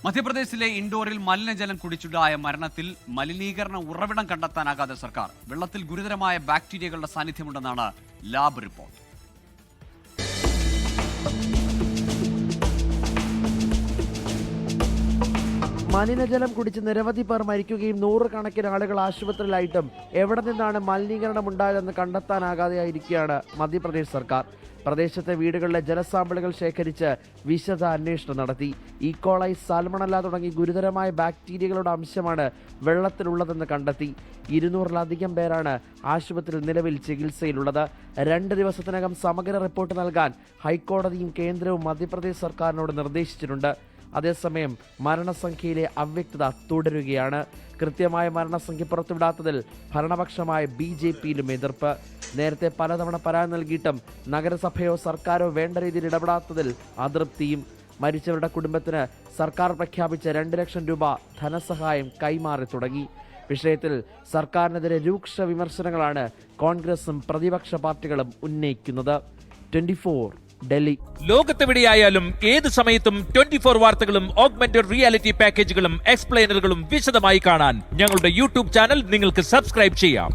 മധ്യപ്രദേശിലെ ഇൻഡോറിൽ മലിനജലം കുടിച്ചുണ്ടായ മരണത്തിൽ മലിനീകരണ ഉറവിടം കണ്ടെത്താനാകാതെ സർക്കാർ. വെള്ളത്തിൽ ഗുരുതരമായ ബാക്ടീരിയകളുടെ സാന്നിധ്യമുണ്ടെന്നാണ് ലാബ് റിപ്പോർട്ട്. മലിനജലം കുടിച്ച് നിരവധി പേർ മരിക്കുകയും നൂറുകണക്കിന് ആളുകൾ ആശുപത്രിയിലായിട്ടും എവിടെ നിന്നാണ് മലിനീകരണം ഉണ്ടായതെന്ന് കണ്ടെത്താനാകാതെയായിരിക്കുകയാണ് മധ്യപ്രദേശ് സർക്കാർ. പ്രദേശത്തെ വീടുകളിലെ ജലസാമ്പിളുകൾ ശേഖരിച്ച് വിശദ അന്വേഷണം നടത്തി. ഈക്കോളൈ, സാൽമണല്ല തുടങ്ങി ഗുരുതരമായ ബാക്ടീരിയകളുടെ അംശമാണ് വെള്ളത്തിലുള്ളതെന്ന് കണ്ടെത്തി. 200-ലധികം പേരാണ് ആശുപത്രിയിൽ നിലവിൽ ചികിത്സയിലുള്ളത്. 2 ദിവസത്തിനകം സമഗ്ര റിപ്പോർട്ട് നൽകാൻ ഹൈക്കോടതിയും കേന്ദ്രവും മധ്യപ്രദേശ് സർക്കാരിനോട് നിർദ്ദേശിച്ചിട്ടുണ്ട്. അതേസമയം മരണസംഖ്യയിലെ അവ്യക്തത തുടരുകയാണ്. കൃത്യമായ മരണസംഖ്യ പുറത്തുവിടാത്തതിൽ ഭരണപക്ഷമായ BJPയിലും എതിർപ്പ്. നേരത്തെ പലതവണ പരാതി നൽകിയിട്ടും നഗരസഭയോ സർക്കാരോ വേണ്ട രീതിയിൽ ഇടപെടാത്തതിൽ അതൃപ്തിയും. മരിച്ചവരുടെ കുടുംബത്തിന് സർക്കാർ പ്രഖ്യാപിച്ച 2 ലക്ഷം രൂപ ധനസഹായം കൈമാറി തുടങ്ങി. വിഷയത്തിൽ സർക്കാരിനെതിരെ രൂക്ഷ വിമർശനങ്ങളാണ് കോൺഗ്രസും പ്രതിപക്ഷ പാർട്ടികളും ഉന്നയിക്കുന്നത്. 24 ഡൽഹി. ലോകത്തെവിടെയായാലും ഏത് സമയത്തും 24 വാർത്തകളും ഓഗ്മെന്റഡ് റിയാലിറ്റി പാക്കേജുകളും എക്സ്പ്ലെയിനറുകളും വിശദമായി കാണാൻ ഞങ്ങളുടെ യൂട്യൂബ് ചാനൽ നിങ്ങൾക്ക് സബ്സ്ക്രൈബ് ചെയ്യാം.